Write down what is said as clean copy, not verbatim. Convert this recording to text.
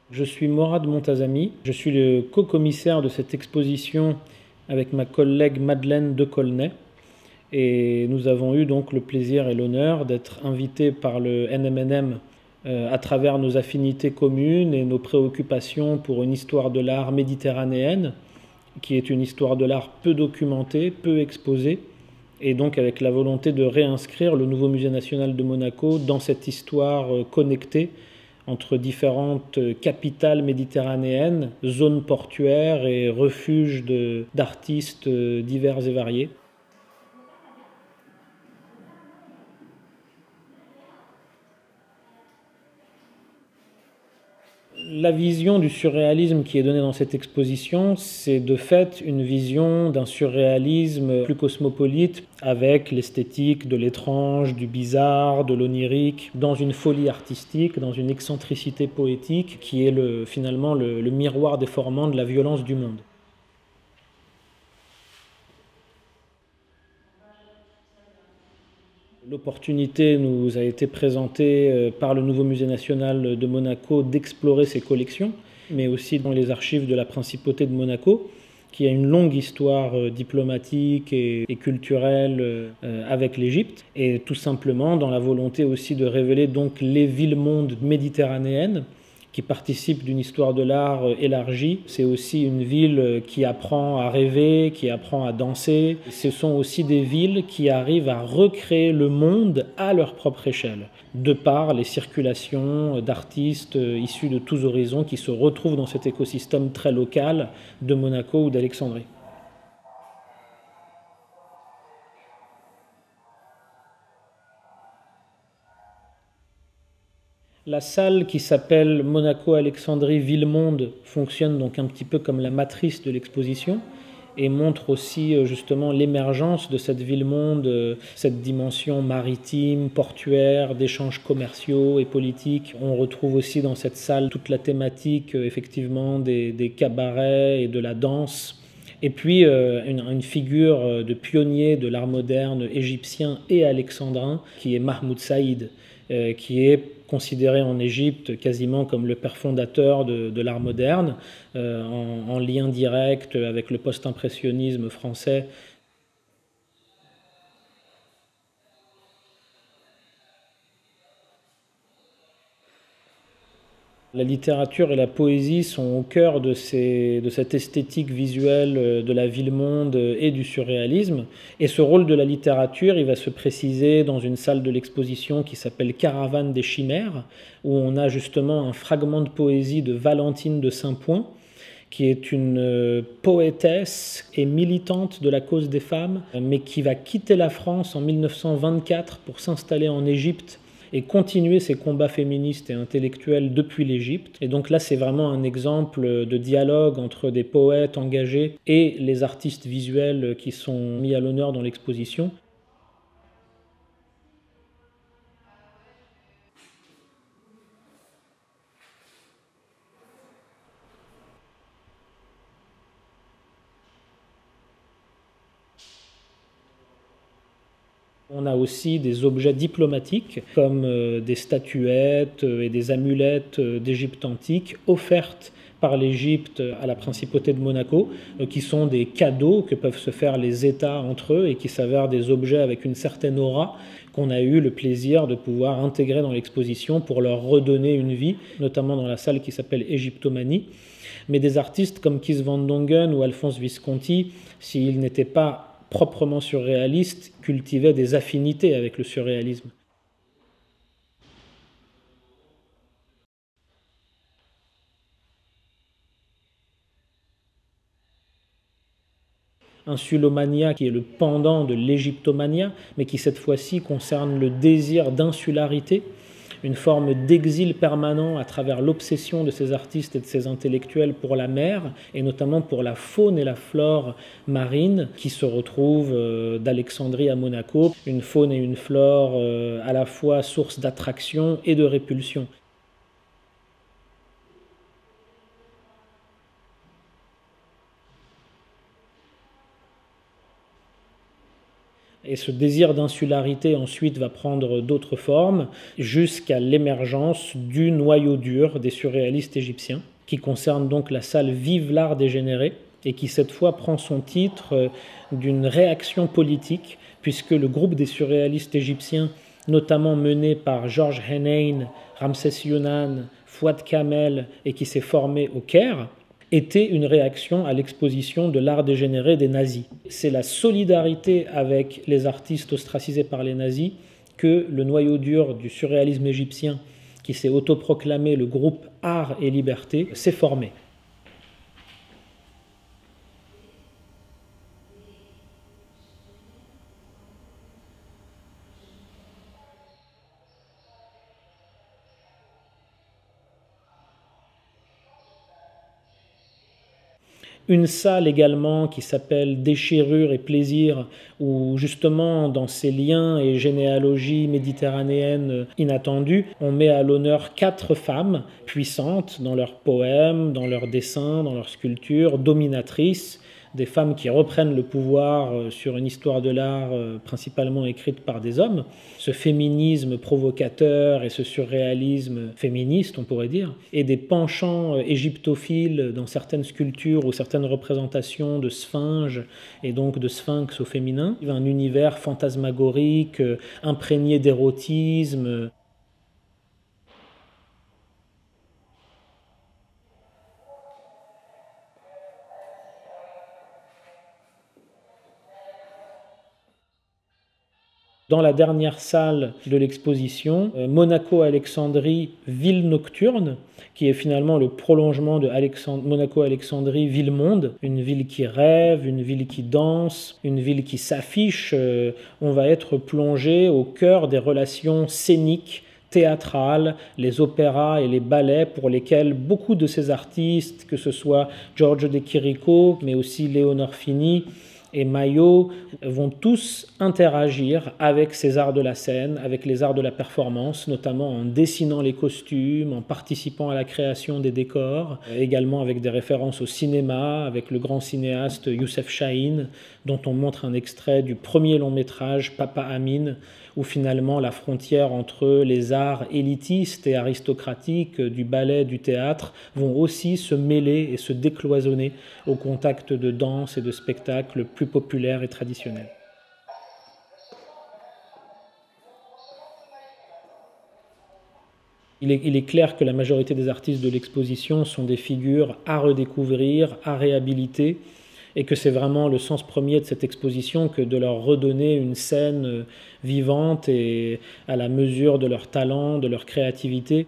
Je suis Morad Montazami, je suis le co-commissaire de cette exposition avec ma collègue Madeleine Decaulnay et nous avons eu donc le plaisir et l'honneur d'être invités par le NMNM à travers nos affinités communes et nos préoccupations pour une histoire de l'art méditerranéenne qui est une histoire de l'art peu documentée, peu exposée et donc avec la volonté de réinscrire le nouveau musée national de Monaco dans cette histoire connectée entre différentes capitales méditerranéennes, zones portuaires et refuges d'artistes divers et variés. La vision du surréalisme qui est donnée dans cette exposition, c'est de fait une vision d'un surréalisme plus cosmopolite avec l'esthétique de l'étrange, du bizarre, de l'onirique, dans une folie artistique, dans une excentricité poétique qui est finalement le miroir déformant de la violence du monde. L'opportunité nous a été présentée par le nouveau musée national de Monaco d'explorer ses collections, mais aussi dans les archives de la principauté de Monaco, qui a une longue histoire diplomatique et culturelle avec l'Égypte, et tout simplement dans la volonté aussi de révéler donc les villes-mondes méditerranéennes qui participe d'une histoire de l'art élargie. C'est aussi une ville qui apprend à rêver, qui apprend à danser. Ce sont aussi des villes qui arrivent à recréer le monde à leur propre échelle, de par les circulations d'artistes issus de tous horizons qui se retrouvent dans cet écosystème très local de Monaco ou d'Alexandrie. La salle qui s'appelle Monaco-Alexandrie Ville-Monde fonctionne donc un petit peu comme la matrice de l'exposition et montre aussi justement l'émergence de cette ville-monde, cette dimension maritime, portuaire, d'échanges commerciaux et politiques. On retrouve aussi dans cette salle toute la thématique effectivement des cabarets et de la danse. Et puis une figure de pionnier de l'art moderne égyptien et alexandrin qui est Mahmoud Saïd, qui est considéré en Égypte quasiment comme le père fondateur de l'art moderne, en lien direct avec le post-impressionnisme français. La littérature et la poésie sont au cœur de cette esthétique visuelle de la ville-monde et du surréalisme. Et ce rôle de la littérature, il va se préciser dans une salle de l'exposition qui s'appelle Caravane des Chimères, où on a justement un fragment de poésie de Valentine de Saint-Point, qui est une poétesse et militante de la cause des femmes, mais qui va quitter la France en 1924 pour s'installer en Égypte et continuer ses combats féministes et intellectuels depuis l'Égypte. Et donc là, c'est vraiment un exemple de dialogue entre des poètes engagés et les artistes visuels qui sont mis à l'honneur dans l'exposition. On a aussi des objets diplomatiques comme des statuettes et des amulettes d'Égypte antique offertes par l'Égypte à la principauté de Monaco, qui sont des cadeaux que peuvent se faire les États entre eux et qui s'avèrent des objets avec une certaine aura qu'on a eu le plaisir de pouvoir intégrer dans l'exposition pour leur redonner une vie, notamment dans la salle qui s'appelle Égyptomanie. Mais des artistes comme Kees van Dongen ou Alphonse Visconti, s'ils n'étaient pas proprement surréaliste, cultivait des affinités avec le surréalisme. Insulomania qui est le pendant de l'égyptomania, mais qui cette fois-ci concerne le désir d'insularité, une forme d'exil permanent à travers l'obsession de ces artistes et de ces intellectuels pour la mer, et notamment pour la faune et la flore marine qui se retrouvent d'Alexandrie à Monaco, une faune et une flore à la fois source d'attraction et de répulsion. Et ce désir d'insularité ensuite va prendre d'autres formes jusqu'à l'émergence du noyau dur des surréalistes égyptiens, qui concerne donc la salle Vive l'art dégénéré et qui cette fois prend son titre d'une réaction politique, puisque le groupe des surréalistes égyptiens, notamment mené par Georges Henein, Ramsès Younan, Fouad Kamel et qui s'est formé au Caire, était une réaction à l'exposition de l'art dégénéré des nazis. C'est la solidarité avec les artistes ostracisés par les nazis que le noyau dur du surréalisme égyptien, qui s'est autoproclamé le groupe Art et Liberté, s'est formé. Une salle également qui s'appelle Déchirure et plaisir, où justement dans ces liens et généalogies méditerranéennes inattendues, on met à l'honneur 4 femmes puissantes dans leurs poèmes, dans leurs dessins, dans leurs sculptures, dominatrices, des femmes qui reprennent le pouvoir sur une histoire de l'art principalement écrite par des hommes. Ce féminisme provocateur et ce surréalisme féministe, on pourrait dire, et des penchants égyptophiles dans certaines sculptures ou certaines représentations de sphinges et donc de sphinx au féminin. Un univers fantasmagorique, imprégné d'érotisme. Dans la dernière salle de l'exposition, Monaco-Alexandrie, ville nocturne, qui est finalement le prolongement de Monaco-Alexandrie, ville-monde, une ville qui rêve, une ville qui danse, une ville qui s'affiche. On va être plongé au cœur des relations scéniques, théâtrales, les opéras et les ballets pour lesquels beaucoup de ces artistes, que ce soit Giorgio De Chirico, mais aussi Léonore Fini, et Maillot, vont tous interagir avec ces arts de la scène, avec les arts de la performance, notamment en dessinant les costumes, en participant à la création des décors, également avec des références au cinéma, avec le grand cinéaste Youssef Chahine, dont on montre un extrait du premier long métrage Papa Amin, où finalement la frontière entre les arts élitistes et aristocratiques du ballet, du théâtre, vont aussi se mêler et se décloisonner au contact de danse et de spectacles plus populaires et traditionnels. Il est clair que la majorité des artistes de l'exposition sont des figures à redécouvrir, à réhabiliter, et que c'est vraiment le sens premier de cette exposition que de leur redonner une scène vivante et à la mesure de leur talent, de leur créativité.